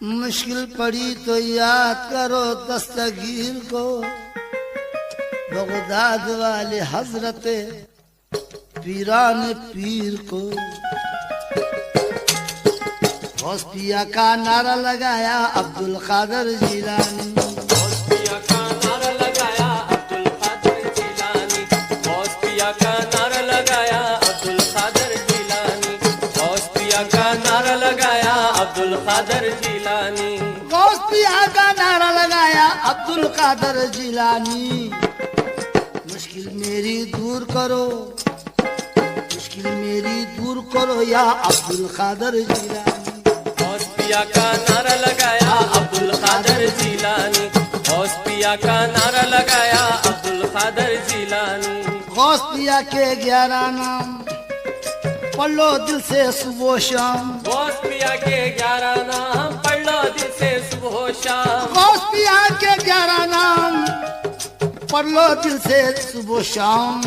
मुश्किल पड़ी तो याद करो दस्तगीर को, बगदाद वाले हजरत पीरान पीर को। गौसिया का नारा लगाया अब्दुल कादर जिलानी, गौसिया का नारा लगाया अब्दुल कादर जिलानी, गौसिया का नारा लगाया अब्दुल कादर जिलानी, गौसिया का नारा लगाया अब्दुल कादर जिलानी, गौसिया का नारा लगाया अब्दुल कादर जिलानी। मुश्किल मेरी दूर करो, मुश्किल मेरी दूर करो या अब्दुल कादर जिलानी। गौसिया का नारा लगाया अब्दुल कादर जिलानी, गौसिया का नारा लगाया अब्दुल कादर जिलानी। गौसिया के 11 नाम पढ़ लो दिल से सुबह शाम, गौसिया के 11 नाम पढ़ लो दिल से सुबह शाम, गौसिया के 11 नाम पढ़ लो दिल से सुबह शाम।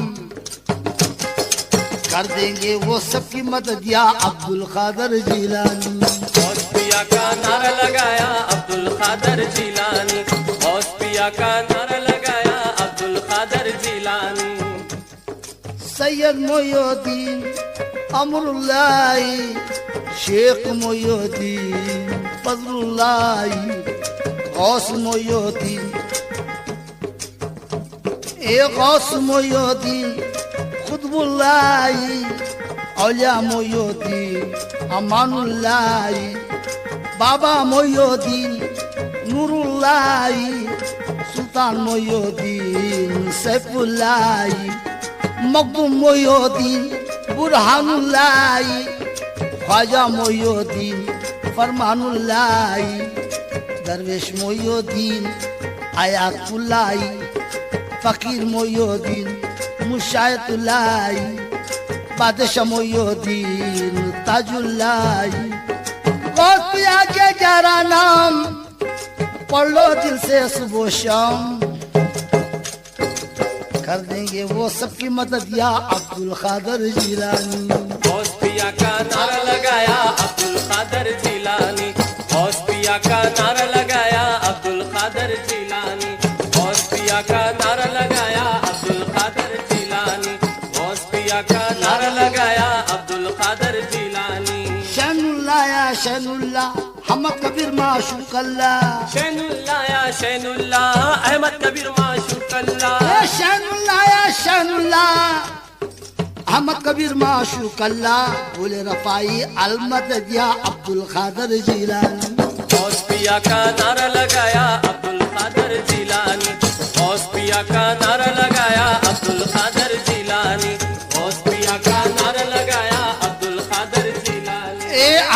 कर देंगे वो सबकी मदद या अब्दुल कादर जिलानी। गौसिया का नारा लगाया अब्दुल कादर जिलानी, गौसिया का नारा लगाया अब्दुल कादर जिलानी। सैयद मोयुद्दीन अमरुल्लाही, शेख मोयुद्दीन फजलुल्लाही, गौस मोयुद्दीन गौस मोयुद्दीन खुतबुल्लाही, औलिया मोयुद्दीन अमानुल्लाही, बाबा मोयुद्दीन नूरुल्लाही, सुल्तान मोयुद्दीन सैफुल्लाही, मखदूम मोयुद्दीन बुरहानुल्लाही, ख्वाजा मोयुद्दीन फरमानुल्लाही, दरवेश मोयुद्दीन आयातुल्लाही, फकीर मोयुद्दीन मुशायतुल्लाही, बादशाह मोयुद्दीन ताजुल्लाही। गौसिया के 11 नाम पढ़ लो दिल से सुबह शाम। कर देंगे वो सबकी मदद या अब्दुल कादर जिलानी। गौसिया का नारा लगाया अब्दुल कादर जिलानी, गौसिया का नारा लगाया अब्दुल कादर जिलानी, गौसिया का नारा लगाया अब्दुल कादर जिलानी, गौसिया का नारा लगाया अब्दुल कादर जिलानी। शैनुल्लाह या शैनुल्लाह हमद कबीर माशूक अल्लाह, शैनुल्लाह या शैनुल्लाह अहमद कबीर माशूक अल्लाह, शैनुल्लाह या शैनुल्लाह अहमद कबीर माशूक अल्लाह। बोले रफाई अलमदद या अब्दुल कादर जिलानी। गौसिया का नारा लगाया अब्दुल कादर जिलानी, गौसिया का नारा लगाया अब्दुल कादर जिलानी, गौसिया का नारा लगाया अब्दुल कादर जिलानी।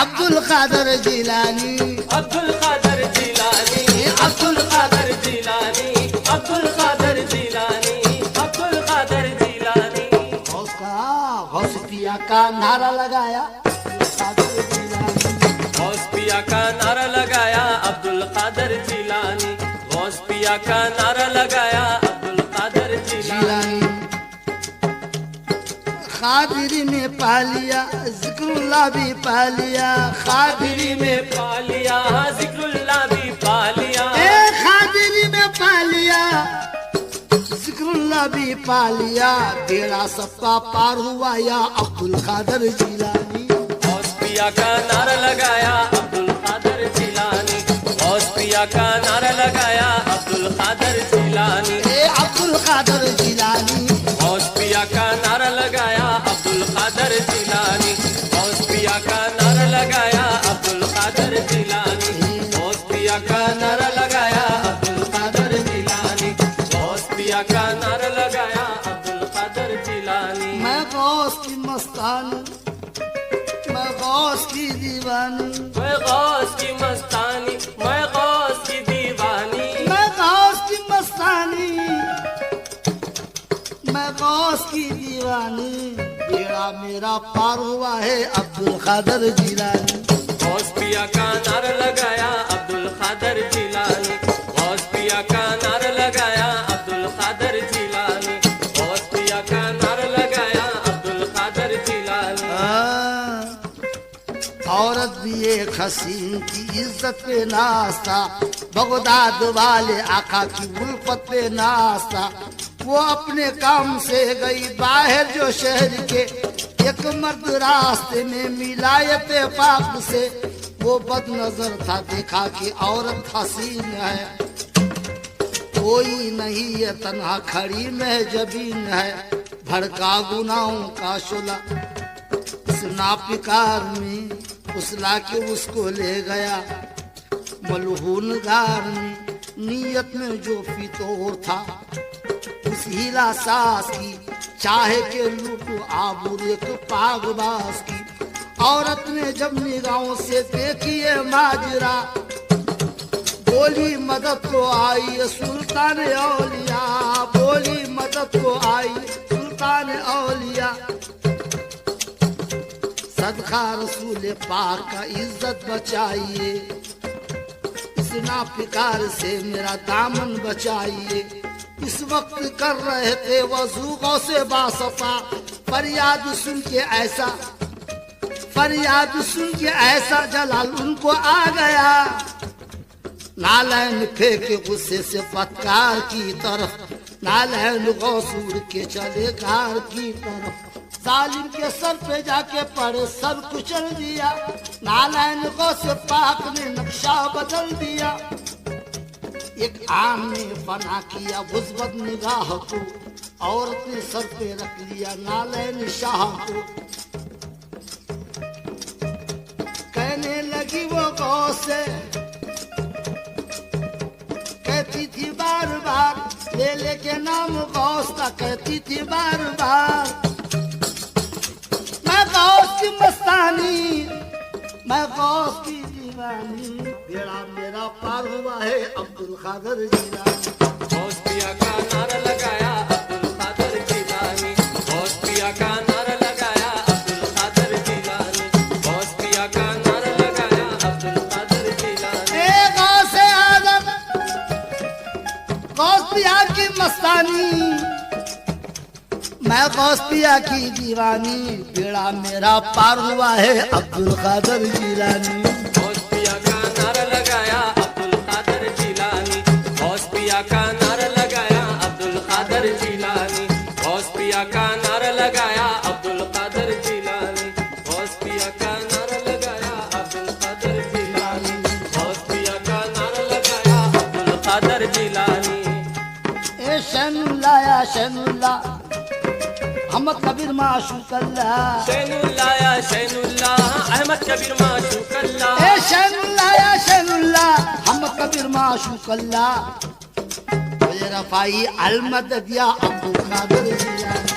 अब्दुल कादर जिलानी, अब्दुल कादर जिलानी, अब्दुल कादर जिलानी, अब्दुल कादर जिलानी, अब्दुल कादर जिलानी। गौसिया का नारा लगाया गौसिया का नारा लगाया अब्दुल कादर जिलानी, गौसिया का नारा लगाया अब्दुल कादर जिलानी। खादिरी में पालिया जिक्रुल्लाह भी पालिया, खादिरी में पालिया जिक्रुल्लाह भी पालिया, खादिरी में पालिया जिक्रुल्लाह भी पालिया। बेड़ा सबका पार हुआ या अब्दुल कादर जिलानी। गौसिया का नारा लगाया अब्दुल कादर जिलानी, गौसिया का नारा लगाया अब्दुल कादर जिलानी, अब्दुल कादर जिलानी। गौसिया का नारा लगाया अब्दुल कादर जिलानी, गौसिया का नारा लगाया अब्दुल कादर जिलानी, गौसिया का नारा लगाया अब्दुल कादर जिलानी, गौसिया का नारा लगाया अब्दुल कादर जिलानी। मैं गौस की मस्तानी, मैं गौस की दीवानी, मैं गौस की मस्तानी, मैं गौस की दीवानी, मैं गौस की मस्तानी, मैं गौस की दीवानी। बेड़ा मेरा पार हुआ है अब्दुल कादर जिलानी। गौसिया का नारा लगाया अब्दुल कादर जिलानी, गौसिया का नारा लगाया अब्दुल कादर जिलानी, गौसिया का नारा लगाया अब्दुल कादर जिलानी। औरत भी एक हसीन की इज्जत पे नास्ता, बगदाद वाले आका की उल्फत पे नास्ता। वो अपने काम से गई बाहर जो शहर के, एक मर्द रास्ते में मिला इत्तेफाक से। वो बदनजर था, देखा कि औरत हसीन है, कोई नहीं ये तन्हा खड़ी महजबीन है। भड़का गुनाहों का शोला इस नापिकार में उसला के उसको ले गया मलहून गार में। नीयत में जो फितौर था उस हीरा सास की, चाहे के लूटो आबूर एक पागबाज की। औरत ने जब निगाहों से देखी ये माजरा, बोली मदद को आई सुल्तान औलिया, बोली मदद को आई सुल्तान औलिया। सदका रसूल पाक का इज्जत बचाइए, इस नाफिकार से मेरा दामन बचाइए। इस वक्त कर रहे थे वजूगों से बासफा, फरियाद सुन के ऐसा, फरियाद सुन के ऐसा जलाल उनको आ गया। नालैन फेंके गुस्से से पत्कार की तरफ, नालैन गौसूर के चले घर की तरफ। जालिम के सर पे जाके पड़े, सर कुचल दिया। नालैन गौसे पाक ने नक्शा बदल दिया। एक आम ने बना किया भुजबद निगाह को, औरत ने सर पे रख लिया नालैन शाह को। कहने लगी वो गौ से, कहती थी बार बार ले लेके नाम गौस का, कहती थी बार बार मैं गौस की मस्तानी, मैं गौस की दीवानी। बेड़ा मेरा पार हुआ है अब्दुल कादर जिलानी। गौस पिया का नारा लगाया अब्दुल कादर जिलानी, गौस पिया का नारा लगाया अब्दुल कादर जिलानी, गौस पिया का नारा लगाया अब्दुल कादर जिलानी। गौस आदम, गौस पिया की मस्तानी, मैं गौस पिया की दीवानी। बेड़ा मेरा पार हुआ है अब्दुल कादर जिलानी। गौस पिया का नारा लगाया अब्दुल कादर जिलानी, गौस पिया का नारा लगाया अब्दुल कादर जिलानी, गौस पिया का नारा लगाया अब्दुल कादर जिलानी, गौस पिया का नारा लगाया अब्दुल कादर जिलानी, गौस पिया का नारा लगाया अब्दुल कादर जिलानी। ए शैनुल्ला या शैनुल्ला अहमद कबीर माशूकल्ला, शैनुल्ला या शैनुल्ला अहमद कबीर माशूकल्ला, ए शैनुल्ला या शैनुल्ला अहमद कबीर माशूकल्ला। ये रफाई अलमदद या अब्दुल कादर जिलानी।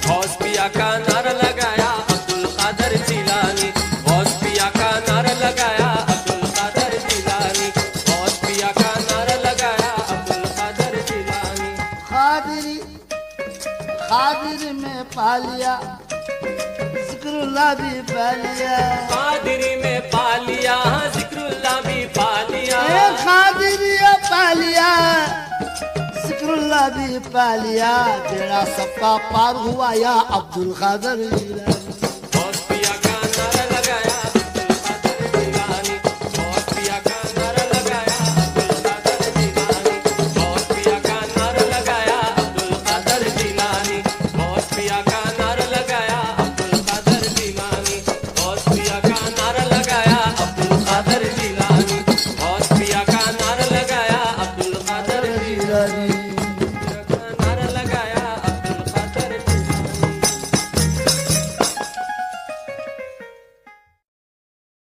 गौस पिया का नारा लगाया अब्दुल कादर जिलानी, गौस पिया का नारा लगाया अब्दुल कादर जिलानी, गौस पिया का नारा लगाया अब्दुल कादर जिलानी। खादिरी खादिर में पालिया, जिक्रुल्लाह भी पालिया, कादिरी में पालिया, जिक्रुल्लाह भी पालिया। खादिरी पालिया, जिक्रुल्लाह भी पालिया। बेड़ा सबका पार हुआ या अब्दुल कादर जिलानी। गौस पिया का नारा लगाया अब्दुल कादर जिलानी, गौस पिया का नारा लगाया अब्दुल कादर जिलानी, गौस पिया का नारा लगाया अब्दुल कादर जिलानी, गौस पिया का नारा लगाया अब्दुल कादर जिलानी, गौस पिया का नारा लगाया अब्दुल कादर जिलानी, गौस पिया का नारा लगाया अब्दुल कादर जिलानी।